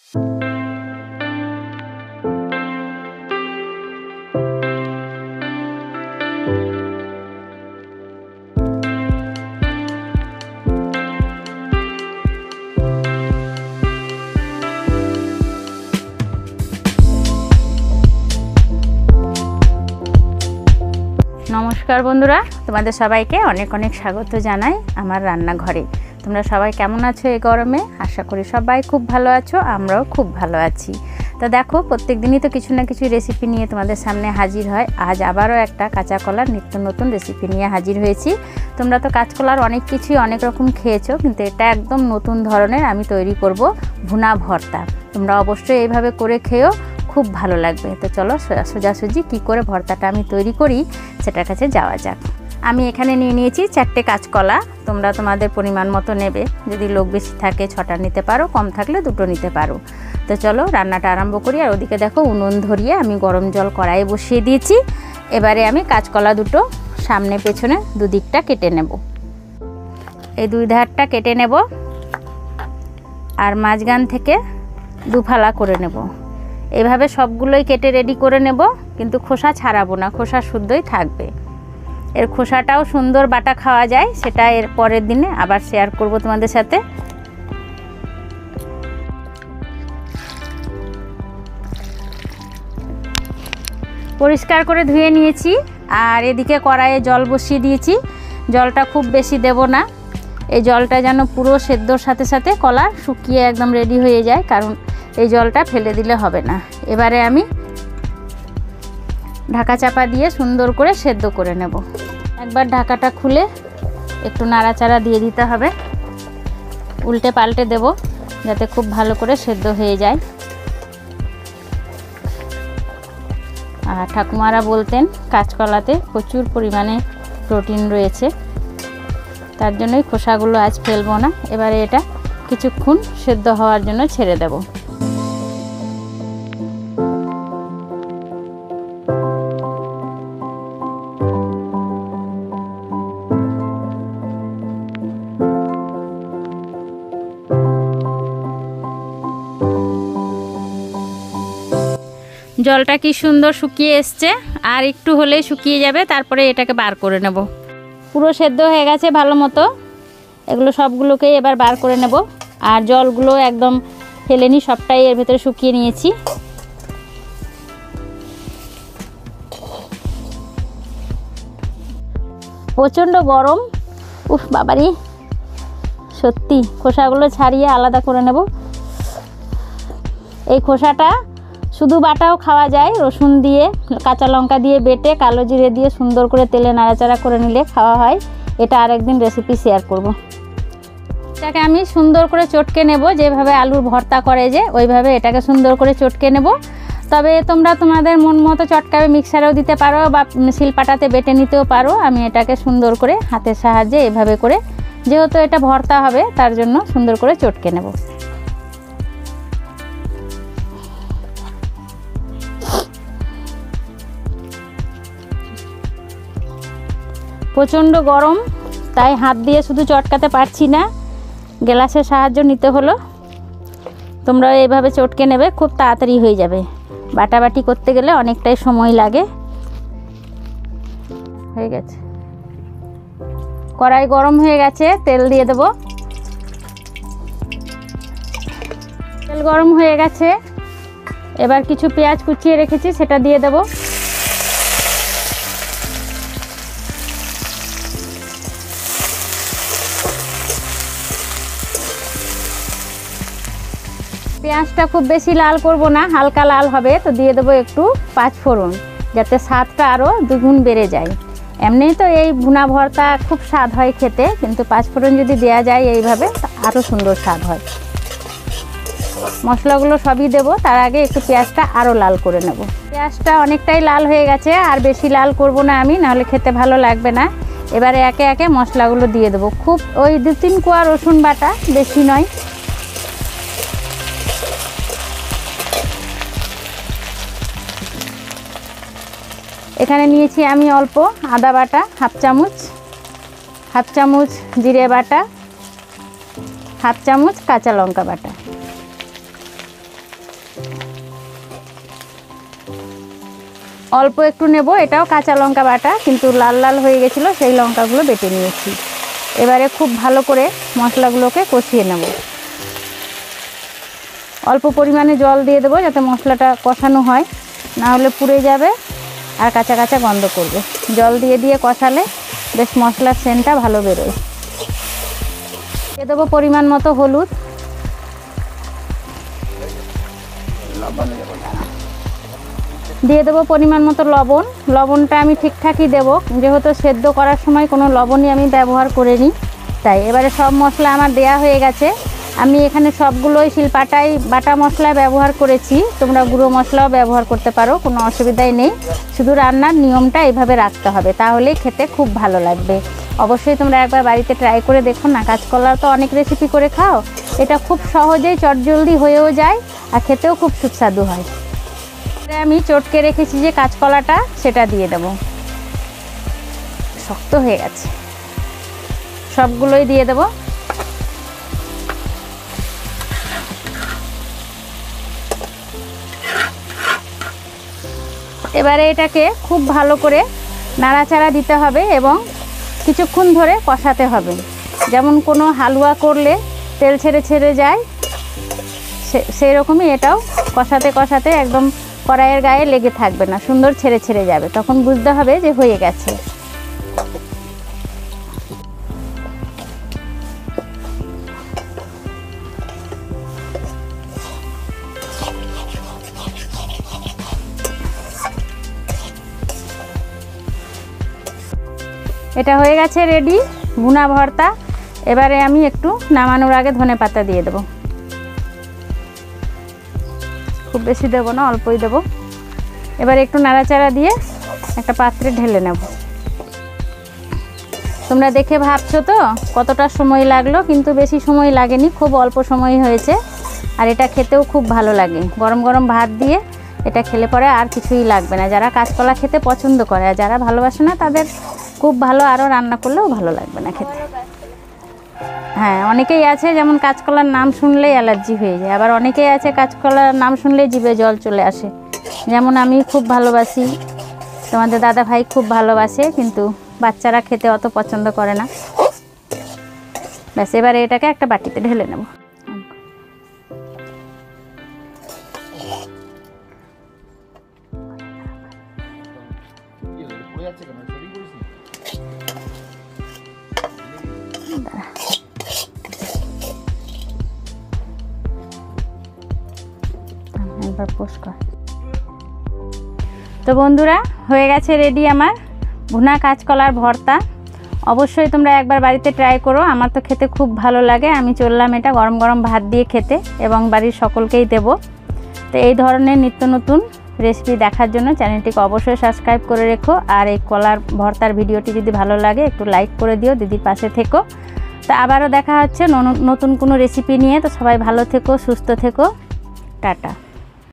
নমস্কার বন্ধুরা, তোমাদের সবাইকে অনেক অনেক স্বাগত জানাই আমার রান্নাঘরে। তোমরা সবাই কেমন আছো এই গরমে? আশা করি সবাই খুব ভালো আছো, আমরাও খুব ভালো আছি। তো দেখো, প্রত্যেক দিনই তো কিছু না কিছু রেসিপি নিয়ে তোমাদের সামনে হাজির হয়। আজ আবারও একটা কাঁচা কলার নিত্য নতুন রেসিপি নিয়ে হাজির হয়েছি। তোমরা তো কাঁচকলার অনেক কিছুই অনেক রকম খেয়েছো, কিন্তু এটা একদম নতুন ধরনের আমি তৈরি করব ভুনা ভর্তা। তোমরা অবশ্যই এইভাবে করে খেয়েও, খুব ভালো লাগবে। তো চলো সোজাসুজি কী করে ভর্তাটা আমি তৈরি করি সেটার কাছে যাওয়া যাক। আমি এখানে নিয়ে নিয়েছি 4টে কাঁচকলা। তোমরা তোমাদের পরিমাণ মতো নেবে, যদি লোক বেশি থাকে 6টা নিতে পারো, কম থাকলে 2টো নিতে পারো। তো চলো রান্নাটা আরম্ভ করি। আর ওদিকে দেখো, উনুন ধরিয়ে আমি গরম জল কড়াইয়ে বসিয়ে দিয়েছি। এবারে আমি কাঁচকলা দুটো সামনে পেছনে দুদিকটা কেটে নেব। এই দুই ধারটা কেটে নেব আর মাঝখান থেকে দুফালা করে নেব। এভাবে সবগুলোই কেটে রেডি করে নেব, কিন্তু খোসা ছাড়াবো না, খোসা শুদ্ধই থাকবে। এর খোসাটাও সুন্দর বাটা খাওয়া যায়, সেটা এর পরের দিনে আবার শেয়ার করব তোমাদের সাথে। পরিষ্কার করে ধুয়ে নিয়েছি। আর এদিকে কড়াইয়ে জল বসিয়ে দিয়েছি। জলটা খুব বেশি দেব না, এই জলটা যেন পুরো সেদ্ধর সাথে সাথে কলা শুকিয়ে একদম রেডি হয়ে যায়, কারণ এই জলটা ফেলে দিলে হবে না। এবারে আমি ঢাকা চাপা দিয়ে সুন্দর করে সেদ্ধ করে নেব। একবার ঢাকাটা খুলে একটু নাড়াচাড়া দিয়ে দিতে হবে, উল্টে পাল্টে দেব যাতে খুব ভালো করে সেদ্ধ হয়ে যায়। আর ঠাকুমারা বলতেন কাঁচকলাতে প্রচুর পরিমাণে প্রোটিন রয়েছে, তার জন্যই খোসাগুলো আজ ফেলবো না। এবারে এটা কিছুক্ষণ সেদ্ধ হওয়ার জন্য ছেড়ে দেব। জলটা কি সুন্দর শুকিয়ে এসছে, আর একটু হলেই শুকিয়ে যাবে। তারপরে এটাকে বার করে নেব। পুরো সেদ্ধ হয়ে গেছে ভালো মতো। এগুলো সবগুলোকেই এবার বার করে নেব। আর জলগুলো একদম ফেলেনি, সবটাই এর ভেতরে শুকিয়ে নিয়েছি। প্রচণ্ড গরম, উফ বাবারি, সত্যি খোসাগুলো ছাড়িয়ে আলাদা করে নেব। এই খোসাটা শুধু বাটাও খাওয়া যায়, রসুন দিয়ে, কাঁচা লঙ্কা দিয়ে বেটে, কালো জিরে দিয়ে সুন্দর করে তেলে নাড়াচাড়া করে নিলে খাওয়া হয়। এটা আরেকদিন রেসিপি শেয়ার করব। এটাকে আমি সুন্দর করে চটকে নেব, যেভাবে আলুর ভর্তা করে যে ওইভাবে এটাকে সুন্দর করে চটকে নেব। তবে তোমরা তোমাদের মন মতো চটকাবে, মিক্সারেও দিতে পারো বা শিলপাটাতে বেটে নিতেও পারো। আমি এটাকে সুন্দর করে হাতের সাহায্যে এভাবে করে, যেহেতু এটা ভর্তা হবে তার জন্য সুন্দর করে চটকে নেব। প্রচণ্ড গরম, তাই হাত দিয়ে শুধু চটকাতে পারছি না, গ্লাসের সাহায্য নিতে হলো। তোমরা এইভাবে চটকে নেবে, খুব তাড়াতাড়ি হয়ে যাবে। বাটাবাটি করতে গেলে অনেকটাই সময় লাগে। হয়ে গেছে, কড়াই গরম হয়ে গেছে, তেল দিয়ে দেব। তেল গরম হয়ে গেছে, এবার কিছু পেঁয়াজ কুচিয়ে রেখেছি সেটা দিয়ে দেব। পেঁয়াজটা খুব বেশি লাল করব না, হালকা লাল হবে। তো দিয়ে দেবো একটু 5 ফোড়ন, যাতে স্বাদটা আরও দ্বিগুণ বেড়ে যায়। এমনিই তো এই ভুনা ভর্তা খুব স্বাদ হয় খেতে, কিন্তু 5 ফোড়ন যদি দেওয়া যায় এইভাবে আরও সুন্দর স্বাদ হয়। মশলাগুলো সবই দেবো, তার আগে একটু পেঁয়াজটা আরও লাল করে নেব। পেঁয়াজটা অনেকটাই লাল হয়ে গেছে, আর বেশি লাল করব না আমি, নাহলে খেতে ভালো লাগবে না। এবারে একে একে মশলাগুলো দিয়ে দেবো। খুব ওই 2-3 কোয়া রসুন বাটা, বেশি নয়। এখানে নিয়েছি আমি অল্প আদা বাটা হাফ চামচ, জিরে বাটা হাফ চামচ, কাঁচা লঙ্কা বাটা। অল্প একটু নেব, এটাও কাঁচা লঙ্কা বাটা, কিন্তু লাল লাল হয়ে গেছিলো, সেই লঙ্কাগুলো বেটে নিয়েছি। এবারে খুব ভালো করে মশলাগুলোকে কষিয়ে নেব। অল্প পরিমাণে জল দিয়ে দেবো যাতে মশলাটা কষানো হয়, না হলে পুড়ে যাবে আর কাঁচা কাঁচা গন্ধ করবে। জল দিয়ে দিয়ে কষালে বেশ মশলার সেন্টটা ভালো বেরোয়। দিয়ে দেবো পরিমাণ মতো হলুদ, দিয়ে দেবো পরিমাণ মতো লবণ। লবণটা আমি ঠিকঠাকই দেবো, যেহেতু সেদ্ধ করার সময় কোনো লবণই আমি ব্যবহার করিনি, তাই। এবারে সব মশলা আমার দেয়া হয়ে গেছে। আমি এখানে সবগুলোই শিলপাটায় বাটা মশলা ব্যবহার করেছি, তোমরা গুঁড়ো মশলাও ব্যবহার করতে পারো, কোনো অসুবিধাই নেই। শুধু রান্নার নিয়মটা এইভাবে রাখতে হবে, তাহলেই খেতে খুব ভালো লাগবে। অবশ্যই তোমরা একবার বাড়িতে ট্রাই করে দেখো না। কাঁচকলার তো অনেক রেসিপি করে খাও, এটা খুব সহজেই চটজলদি হয়েও যায় আর খেতেও খুব সুস্বাদু হয়। আমি চটকে রেখেছি যে কাঁচকলাটা, সেটা দিয়ে দেব। শক্ত হয়ে গেছে, সবগুলোই দিয়ে দেব। এবারে এটাকে খুব ভালো করে নাড়াচাড়া দিতে হবে এবং কিছুক্ষণ ধরে কষাতে হবে। যেমন কোনো হালুয়া করলে তেল ছেড়ে ছেড়ে যায়, সেই রকমই এটাও কষাতে কষাতে একদম কড়াইয়ের গায়ে লেগে থাকবে না, সুন্দর ছেড়ে ছেড়ে যাবে, তখন বুঝতে হবে যে হয়ে গেছে। এটা হয়ে গেছে রেডি ভুনা ভর্তা। এবারে আমি একটু নামানোর আগে ধনেপাতা দিয়ে দেব। খুব বেশি দেবো না, অল্পই দেবো। এবার একটু নাড়াচাড়া দিয়ে একটা পাত্রে ঢেলে নেব। তোমরা দেখে ভাবছো তো কতটা সময় লাগলো, কিন্তু বেশি সময় লাগেনি, খুব অল্প সময় হয়েছে। আর এটা খেতেও খুব ভালো লাগে, গরম গরম ভাত দিয়ে এটা খেলে পরে আর কিছুই লাগবে না। যারা কাঁচকলা খেতে পছন্দ করে আর যারা ভালোবাসে না, তাদের খুব ভালো, আরও রান্না করলেও ভালো লাগবে না খেতে। হ্যাঁ, অনেকেই আছে যেমন কাঁচকলার নাম শুনলেই অ্যালার্জি হয়ে যায়, আবার অনেকেই আছে কাঁচকলার নাম শুনলেই জিভে জল চলে আসে। যেমন আমি খুব ভালোবাসি, তোমাদের দাদা ভাই খুব ভালোবাসে, কিন্তু বাচ্চারা খেতে অত পছন্দ করে না। ব্যাস, এবারে এটাকে একটা বাটিতে ঢেলে নেব। তো বন্ধুরা, হয়ে গেছে রেডি আমার ভুনা কাঁচকলার ভর্তা। অবশ্যই তোমরা একবার বাড়িতে ট্রাই করো, আমার তো খেতে খুব ভালো লাগে। আমি চললাম এটা গরম গরম ভাত দিয়ে খেতে এবং বাড়ির সকলকেই দেব। তো এই ধরনের নিত্য নতুন রেসিপি দেখার জন্য চ্যানেলটিকে অবশ্যই সাবস্ক্রাইব করে রেখো। আর এই কলার ভর্তার ভিডিওটি যদি ভালো লাগে একটু লাইক করে দিও, দিদির পাশে থেকো। তো আবারও দেখা হচ্ছে নতুন কোনো রেসিপি নিয়ে। তো সবাই ভালো থেকো, সুস্থ থেকো, টাটা।